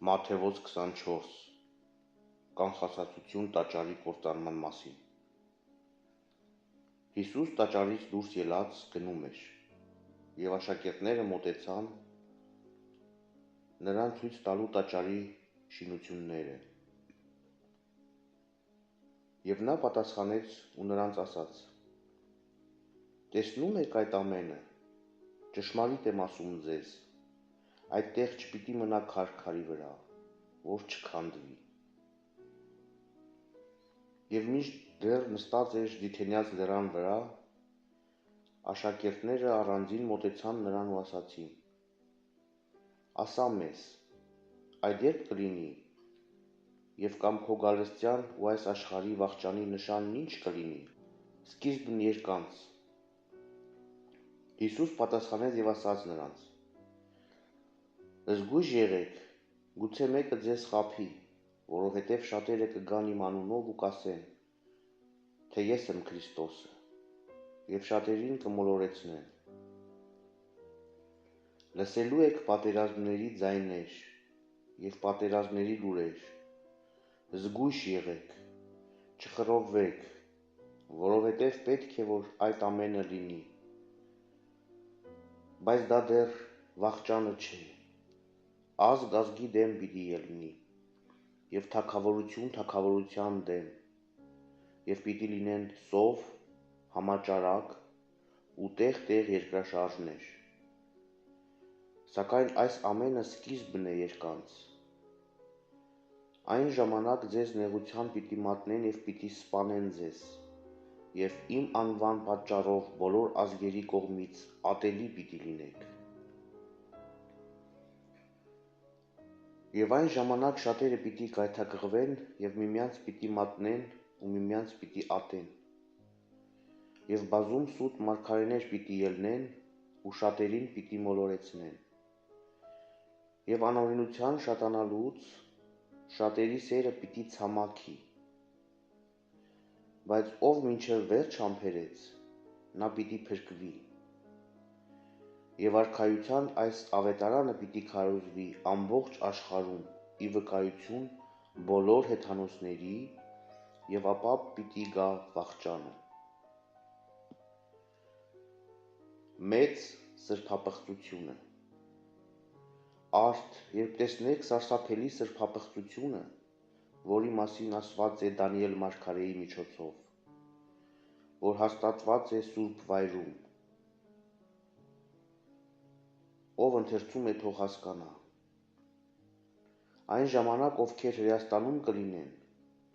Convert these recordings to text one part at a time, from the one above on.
Մատթեոս 24 Կանխասացություն տաճարի կործանման մասին։ Հիսուս տաճարից դուրս ելած գնում էր, և աշակերտները մոտեցան նրան ցույց տալու տաճարի շինությունները։ Եվ նա պատասխանեց ու նրանց ասաց. «Տեսնո՞ւմ եք այդ ամենը, ճշմարիտ եմ ասում ձեզ, այդտեղ չպիտի մնա քարի վրա, որ չքանդվի»։ Եվ մինչդեռ նստած էր Ձիթենյաց լեռան վրա, աշակերտները առանձին մոտեցան նրան ու ասացին. «Ասա մեզ, այդ երբ կլինի, և կամ քո գալստյան ու այս աշխարհի վախճանի նշանն ինչ կլինի, սկիզբն երկանց»։ Հիսուս պատասխանեց և ասաց նրանց. «Զգույշ եղեք, գուցե մեկը ձեզ խաբի, որովհետև շատերը կգան իմ անունով ու կասեն, թե ես եմ Քրիստոսը, և շատերին կմոլորեցնեն։ Լսելու եք պատերազմների ձայներ և պատերազմների լուրեր, զգույշ եղեք, չխռովվեք, որովհետև պետք է, որ այդ ամենը լինի, բայց դա դեռ վախճանը չէ։ Ազգ ազգի դեմ պիտի ելնի, և թագավորություն թագավորության դեմ, և պիտի լինեն սով, համաճարակ ու տեղ-տեղ երկրաշարժներ։ Սակայն այս ամենը սկիզբն է երկանց։ Այն ժամանակ ձեզ նեղության պիտի մատնեն և պիտի սպանեն ձեզ, և իմ անվան պատճառով բոլոր ազգերի կողմից ատելի պիտի լինեք։ Եվ այն ժամանակ շատերը պիտի գայթակղվեն և միմյանց պիտի մատնեն ու միմյանց պիտի ատեն։ Եվ բազում սուտ մարգարեներ պիտի ելնեն ու շատերին պիտի մոլորեցնեն։ Եվ անօրենության շատանալուց շատերի սերը պիտի ցամաքի։ Բայց ով մինչև վերջ համբերեց, նա պիտի փրկվի։ Եվ արքայության այս ավետարանը պիտի քարոզվի ամբողջ աշխարհում ի վկայություն բոլոր հեթանոսների, և ապա պիտի գա վախճանը։ Մեծ սրբապղծությունը։ Արդ, երբ տեսնեք սարսափելի սրբապղծությունը, որի մասին ասված է Դանիել մարգարեի միջոցով, որ հաստատված է Սուրբ Վայրում, ով ընթերցում է, թող հասկանա։ Այն ժամանակ, ովքեր Հրեաստանում կլինեն,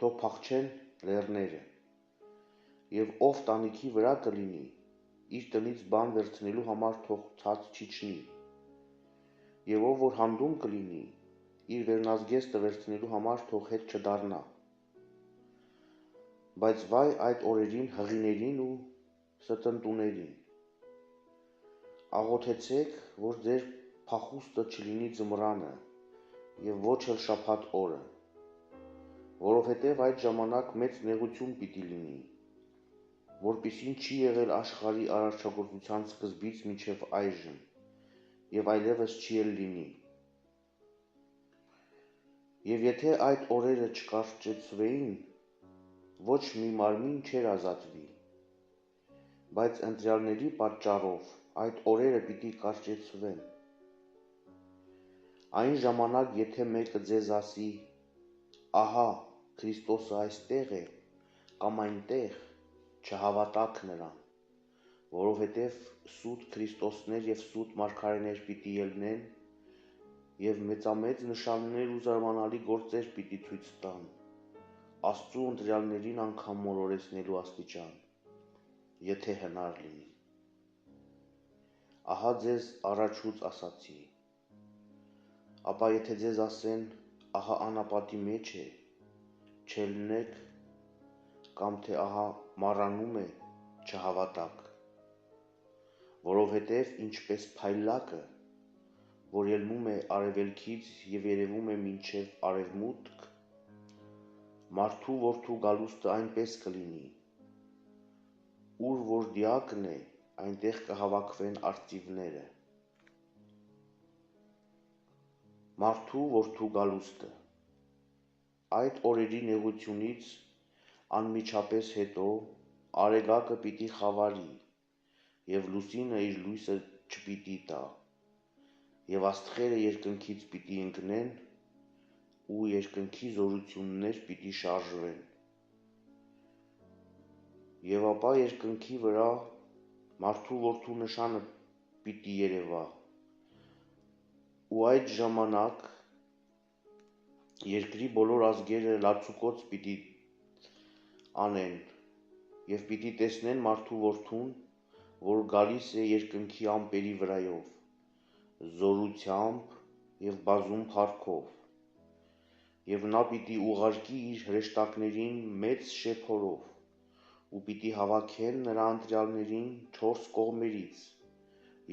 թող փախչեն լեռները, և ով տանիքի վրա կլինի, իր տնից բան վերցնելու համար թող ցած չիջնի, և ով որ հանդում կլինի, իր վերնազգեստը վերցնելու համար թող հետ չդառնա։ Բայց վայ այդ օրերին հղիներին ու ստրնտուներին։ Աղոթեցեք, որ ձեր փախուստը չլինի ձմռանը և ոչ էլ շաբաթ օրը, որովհետև այդ ժամանակ մեծ նեղություն պիտի լինի, որպիսին չի եղել աշխարհի արարչագործության սկզբից մինչև այժմ, և այլևս չի էլ լինի։ Եվ եթե այդ օրերը չկարճեցվեին, ոչ մի մարմին չէր ազատվի, բայց ընտրյալների պատճառով այդ օրերը պիտի կարճեցվեն։ Այն ժամանակ, եթե մեկը ձեզ ասի. «Ահա, Քրիստոսը այստեղ է» կամ «այնտեղ», չհավատաք նրան, որովհետև սուտ քրիստոսներ և սուտ մարգարեներ պիտի ելնեն և մեծամեծ նշաններ ու զարմանալի գործեր պիտի ցույց տան, Աստծու ընտրյալներին անգամ մոլորեցնելու աստիճան, եթե հնար լինի։ Ահա ձեզ առաջուց ասացի։ Ապա եթե ձեզ ասեն. «Ահա անապատի մեջ է», չելնեք, կամ թե «Ահա մառանում է», չհավատաք։ Որովհետև ինչպես փայլակը, որ ելնում է արևելքից և երևում է մինչև արևմուտք, մարդու որդու գալուստը այնպես կլինի։ Ուր որ դիակն է, այնտեղ կհավաքվեն արծիվները։ Մարդու որդու գալուստը։ Այդ օրերի նեղությունից անմիջապես հետո արեգակը պիտի խավարի, և լուսինը իր լույսը չպիտի տա, և աստղերը երկնքից պիտի ընկնեն, ու երկնքի զորություններ պիտի շարժվեն։ Եվ ապա երկնքի վրա մարդու որդու նշանը պիտի երևա, ու այդ ժամանակ երկրի բոլոր ազգերը լացուկոծ պիտի անեն, և պիտի տեսնեն մարդու որդուն, որ գալիս է երկնքի ամպերի վրայով, զորությամբ և բազում փառքով, և նա պիտի ուղարկի իր հրեշտակներին մեծ շեփորով, ու պիտի հավաքեն նրա ընտրյալներին չորս կողմերից,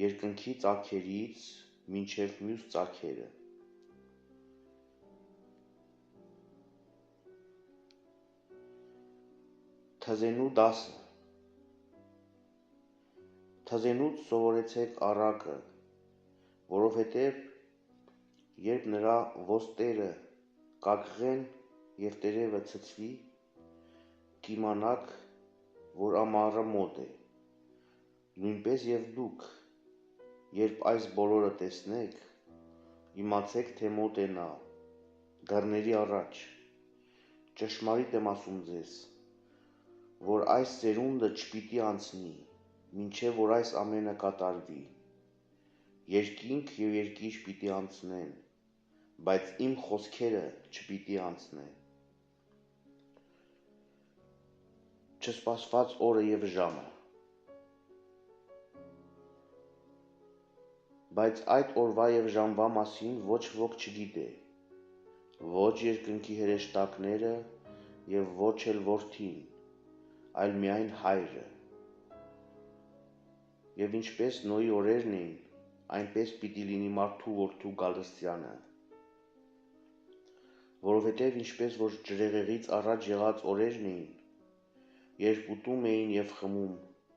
երկնքի ծագերից մինչև մյուս ծագերը։ Թզենու դասը։ Թզենուց սովորեցեք առակը, որովհետև երբ նրա ոստերը կակղեն և տերևը ցցվի, կիմանաք, որ ամառը մոտ է։ Նույնպես և դուք, երբ այս բոլորը տեսնեք, իմացեք, թե մոտ է նա, դռների առաջ։ Ճշմարիտ եմ ասում ձեզ, որ այս սերունդը չպիտի անցնի, մինչև որ այս ամենը կատարվի։ Երկինք և երկիր պիտի անցնեն, բայց իմ խոսքերը չպիտի անցնեն։ Չսպասված օրը և ժամը։ Բայց այդ օրվա և ժամվա մասին ոչ ոք չգիտե, ոչ երկնքի հրեշտակները և ոչ էլ որդին, այլ միայն Հայրը։ Եվ ինչպես Նոյի օրերն էին, այնպես պիտի լինի մարդու որդու գալստյանը։ Որովհետև ինչպես որ ջրեղեղից առաջ եղած օրերն էին, երբ ուտում էին և խմում,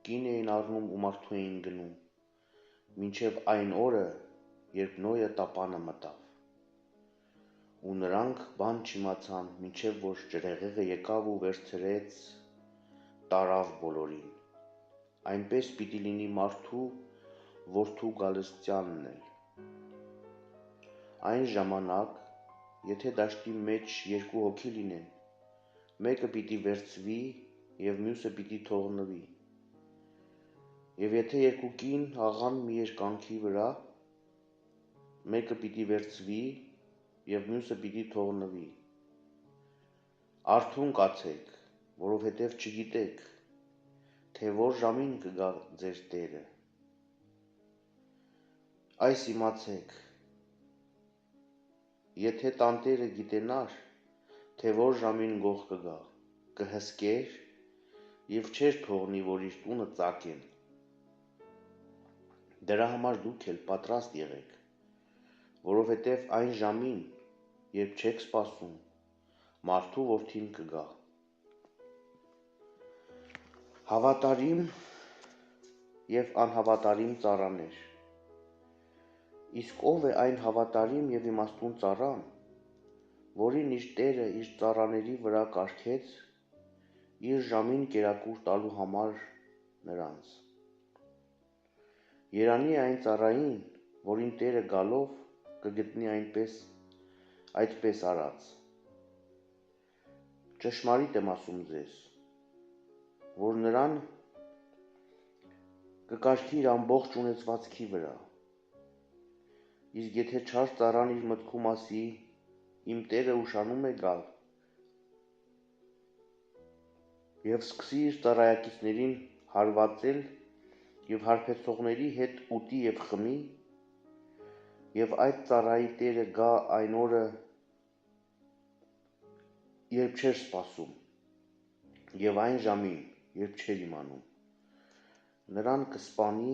կին էին առնում ու մարդու էին գնում, մինչև այն օրը, երբ Նոյը տապանը մտավ։ Ու նրանք բան չիմացան, մինչև որ ջրեղեղը եկավ ու վերցրեց, տարավ բոլորին։ Այնպես պիտի լինի մարդու որդու գալստյանն էլ։ Այն ժամանակ, եթե դաշտի մեջ երկու հոգի լինեն, մեկը պիտի վերցվի և մյուսը պիտի թողնվի։ Եվ եթե երկու կին աղան մի երկանքի վրա, մեկը պիտի վերցվի և մյուսը պիտի թողնվի։ Արթուն կացեք, որովհետև չգիտեք, թե որ ժամին կգա ձեր Տերը։ Այս իմացեք. եթե տանտերը գիտենար, թե որ ժամին գող կգա, կհսկեր և չէր թողնի, որ իր տունը ծակեն։ Դրա համար դուք էլ պատրաստ եղեք, որովհետև այն ժամին, երբ չեք սպասում, մարդու որդին կգա։ Հավատարիմ և անհավատարիմ ծառաներ։ Իսկ ով է այն հավատարիմ և իմաստուն ծառան, որին իր տերը իր ծառաների վրա կարգեց իր ժամին կերակուր տալու համար նրանց։ Երանի է այն ծառային, որին տերը գալով կգտնի այդպես արած։ Ճշմարիտ եմ ասում ձեզ, որ նրան կկարգի իր ամբողջ ունեցվածքի վրա։ Իսկ եթե չար ծառան իր մտքում ասի, իմ տերը ուշանում է գալ, և սկսի իր ծառայակիցներին հարվածել և հարբեցողների հետ ուտի և խմի, և այդ ծառայի տերը գա այն օրը, երբ չէր սպասում, և այն ժամին, երբ չէր իմանում, նրան կսպանի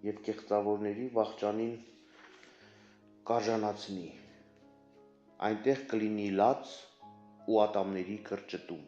և կեղծավորների վախճանին կարժանացնի, այնտեղ կլինի լաց ու ատամների կրճտում։